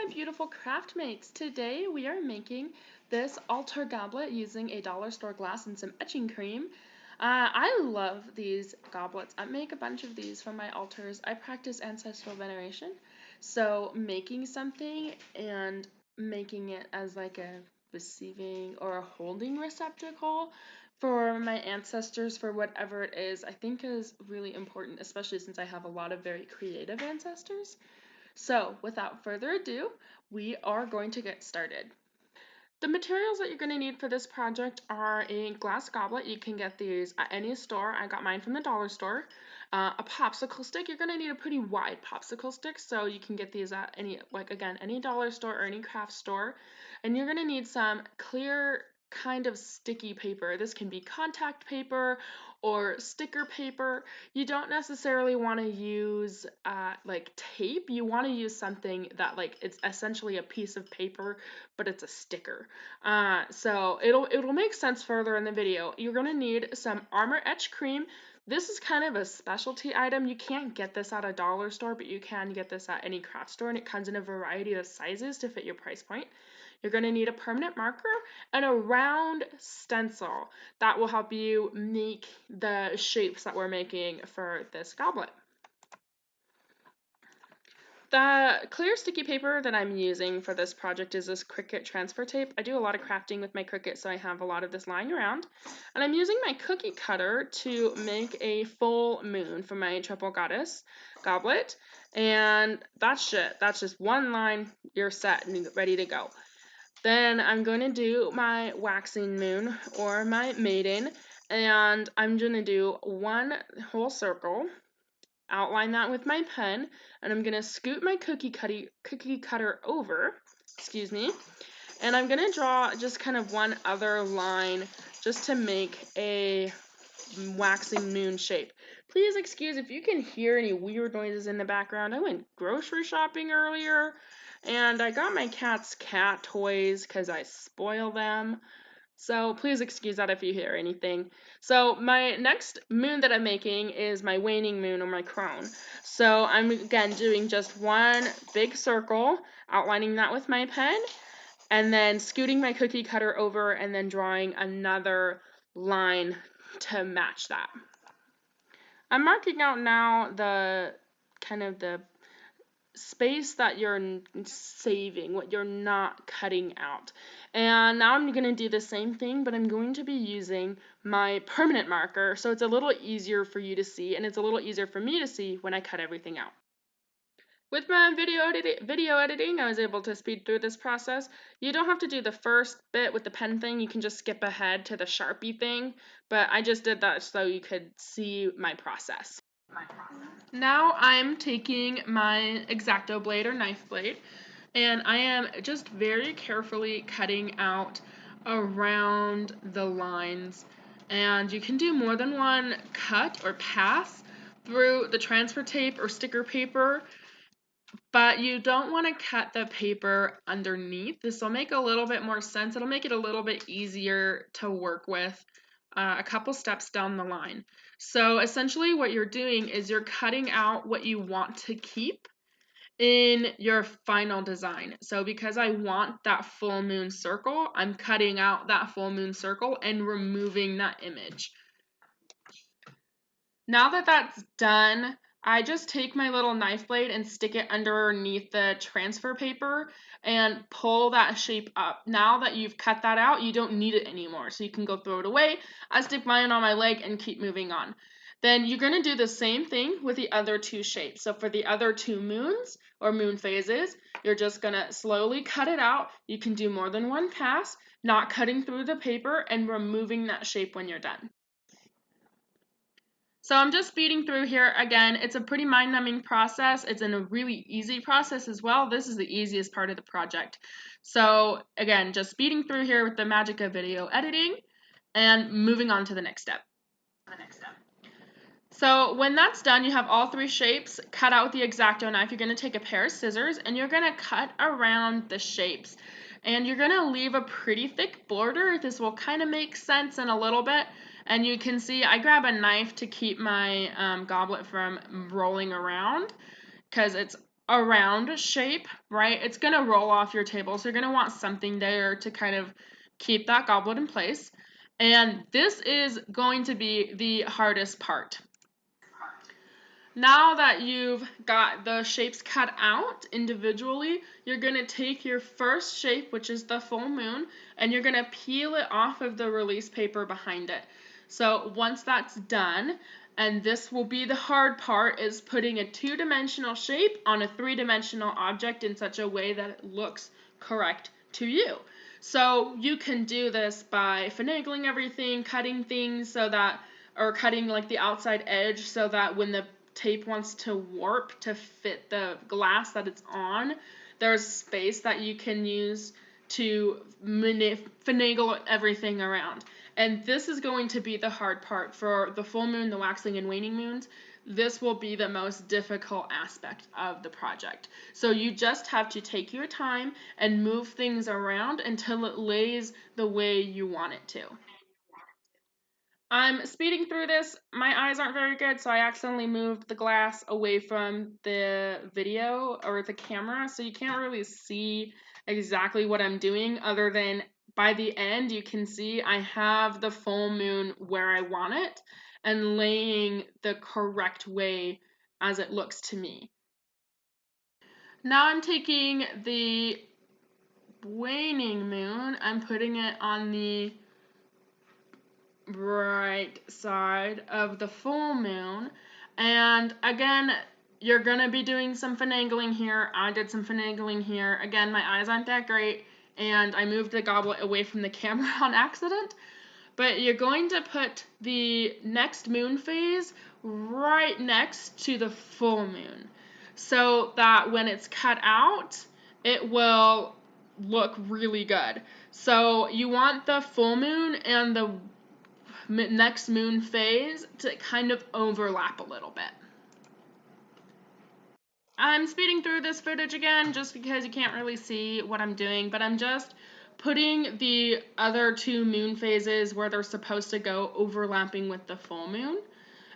my beautiful craft mates. Today we are making this altar goblet using a dollar store glass and some etching cream. I love these goblets. I make a bunch of these for my altars. I practice ancestral veneration, so making something and making it as like a receiving or a holding receptacle for my ancestors for whatever it is, I think is really important, especially since I have a lot of very creative ancestors. So, without further ado, we are going to get started. The materials that you're going to need for this project are a glass goblet. You can get these at any store. I got mine from the dollar store. A popsicle stick. You're going to need a pretty wide popsicle stick, so you can get these at any dollar store or any craft store. And you're going to need some clear kind of sticky paper. This can be contact paper or sticker paper. You don't necessarily want to use like tape. You want to use something that it's essentially a piece of paper, but it's a sticker. So it'll make sense further in the video. You're gonna need some Armor Etch cream. This is kind of a specialty item. You can't get this at a dollar store, but you can get this at any craft store, and it comes in a variety of sizes to fit your price point. You're going to need a permanent marker and a round stencil. That will help you make the shapes that we're making for this goblet. The clear sticky paper that I'm using for this project is this Cricut transfer tape. I do a lot of crafting with my Cricut, so I have a lot of this lying around. And I'm using my cookie cutter to make a full moon for my triple goddess goblet. And that's it. That's just one line, you're set and ready to go. Then I'm going to do my waxing moon or my maiden, and I'm going to do one whole circle, outline that with my pen, and I'm going to scoot my cookie cutter over, and I'm going to draw just kind of one other line just to make a waxing moon shape. Please excuse if you can hear any weird noises in the background. I went grocery shopping earlier, and I got my cat's cat toys because I spoil them. So please excuse that if you hear anything. So my next moon that I'm making is my waning moon or my crone. So I'm again doing just one big circle, outlining that with my pen, and then scooting my cookie cutter over and then drawing another line to match that. I'm marking out now the space that you're saving, what you're not cutting out. And now I'm going to do the same thing, but I'm going to be using my permanent marker, so it's a little easier for you to see, and it's a little easier for me to see when I cut everything out. With my video editing, I was able to speed through this process. You don't have to do the first bit with the pen thing. You can just skip ahead to the Sharpie thing, but I just did that so you could see my process. Now I'm taking my X-Acto blade or knife blade, and I am just very carefully cutting out around the lines. And you can do more than one cut or pass through the transfer tape or sticker paper, but you don't want to cut the paper underneath. This will make a little bit more sense. It'll make it a little bit easier to work with a couple steps down the line. So essentially what you're doing is you're cutting out what you want to keep in your final design. So because I want that full moon circle, I'm cutting out that full moon circle and removing that image. Now that that's done, I just take my little knife blade and stick it underneath the transfer paper and pull that shape up. Now that you've cut that out, you don't need it anymore, so you can go throw it away. I stick mine on my leg and keep moving on. Then you're going to do the same thing with the other two shapes. So for the other two moons or moon phases, you're just going to slowly cut it out. You can do more than one pass, not cutting through the paper and removing that shape when you're done. So I'm just speeding through here. Again, it's a pretty mind-numbing process. It's a really easy process as well. This is the easiest part of the project. So again, just speeding through here with the magic of video editing and moving on to the next step. So when that's done, you have all three shapes cut out with the X-Acto knife. You're going to take a pair of scissors and you're going to cut around the shapes. And you're going to leave a pretty thick border. This will kind of make sense in a little bit. And you can see I grab a knife to keep my goblet from rolling around because it's a round shape, right, it's going to roll off your table. So you're going to want something there to kind of keep that goblet in place. And this is going to be the hardest part. Now that you've got the shapes cut out individually, you're going to take your first shape, which is the full moon, and you're going to peel it off of the release paper behind it. So once that's done, and this will be the hard part, is putting a two-dimensional shape on a three-dimensional object in such a way that it looks correct to you. So you can do this by finagling everything, cutting things so that, or cutting like the outside edge so that when the tape wants to warp to fit the glass that it's on, there's space that you can use to finagle everything around. And this is going to be the hard part for the full moon, the waxing and waning moons. This will be the most difficult aspect of the project. So you just have to take your time and move things around until it lays the way you want it to. I'm speeding through this. My eyes aren't very good, so I accidentally moved the glass away from the video or the camera, so you can't really see exactly what I'm doing other than by the end you can see I have the full moon where I want it and laying the correct way as it looks to me. Now I'm taking the waning moon, I'm putting it on the right side of the full moon, and again you're gonna be doing some finagling here. I did some finagling here. Again, my eyes aren't that great and I moved the goblet away from the camera on accident, but you're going to put the next moon phase right next to the full moon so that when it's cut out it will look really good. So you want the full moon and the next moon phase to kind of overlap a little bit. I'm speeding through this footage again just because you can't really see what I'm doing, but I'm just putting the other two moon phases where they're supposed to go overlapping with the full moon.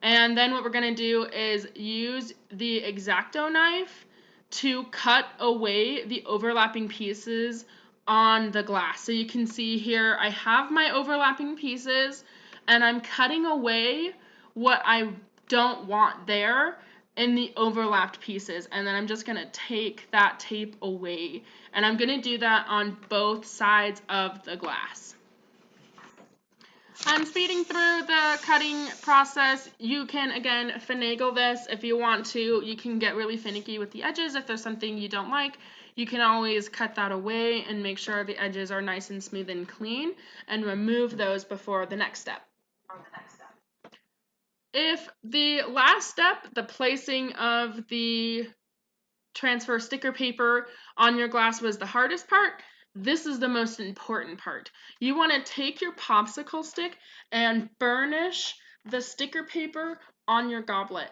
And then what we're going to do is use the X-Acto knife to cut away the overlapping pieces on the glass. So you can see here I have my overlapping pieces and I'm cutting away what I don't want there in the overlapped pieces, and then I'm just going to take that tape away, and I'm going to do that on both sides of the glass. I'm speeding through the cutting process. You can, again, finagle this if you want to. You can get really finicky with the edges if there's something you don't like. You can always cut that away and make sure the edges are nice and smooth and clean, and remove those before the next step. If the last step, the placing of the transfer sticker paper on your glass, was the hardest part, this is the most important part. You want to take your popsicle stick and burnish the sticker paper on your goblet.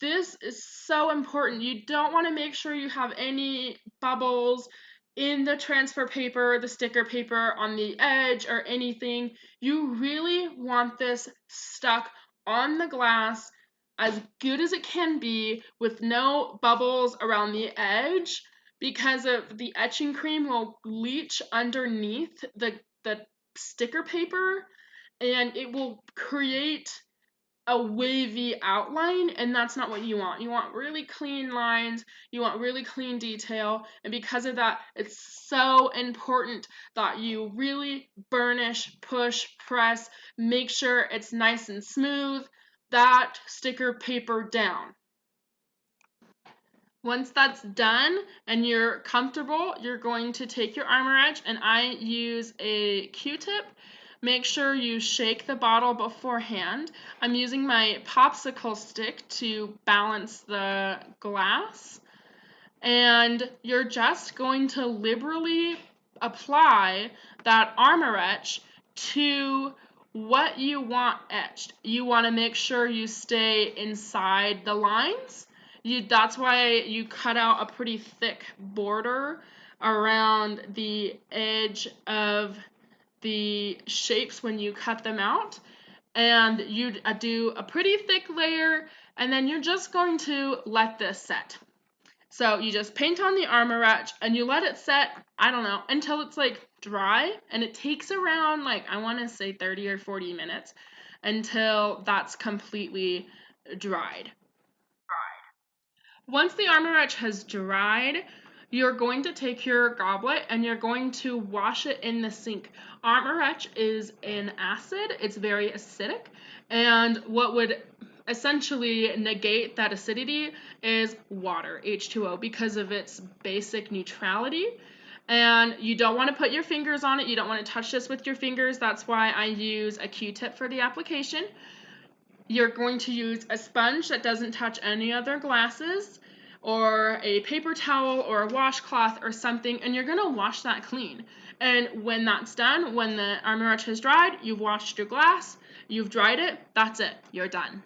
This is so important. You don't want to make sure you have any bubbles in the transfer paper, the sticker paper on the edge or anything. You really want this stuck on the glass as good as it can be with no bubbles around the edge, because of the etching cream will leach underneath the sticker paper and it will create a wavy outline, and that's not what you want. You want really clean lines, you want really clean detail, and because of that, it's so important that you really burnish, push, press, make sure it's nice and smooth, that sticker paper down. Once that's done and you're comfortable, you're going to take your armor edge, and I use a Q-tip. Make sure you shake the bottle beforehand. I'm using my popsicle stick to balance the glass, and you're just going to liberally apply that armor etch to what you want etched. You want to make sure you stay inside the lines. That's why you cut out a pretty thick border around the edge of the shapes when you cut them out, and you do a pretty thick layer, and then you're just going to let this set. So you just paint on the armor etch and you let it set, I don't know, until it's like dry, and it takes around like I want to say 30 or 40 minutes until that's completely dried. Once the armor etch has dried, you're going to take your goblet and you're going to wash it in the sink. Armor etch is an acid, it's very acidic, and what would essentially negate that acidity is water, H2O, because of its basic neutrality. And you don't want to put your fingers on it, you don't want to touch this with your fingers. That's why I use a Q-tip for the application. You're going to use a sponge that doesn't touch any other glasses, or a paper towel or a washcloth or something, and you're going to wash that clean. And when that's done, when the armor etch has dried, you've washed your glass, you've dried it, that's it, you're done.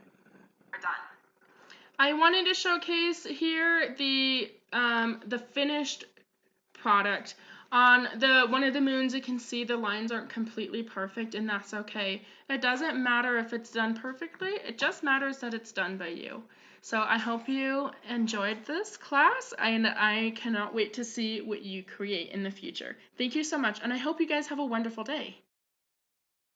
I wanted to showcase here the finished product. On the one of the moons, you can see the lines aren't completely perfect, and that's okay. It doesn't matter if it's done perfectly, it just matters that it's done by you. So I hope you enjoyed this class, and I cannot wait to see what you create in the future. Thank you so much, and I hope you guys have a wonderful day.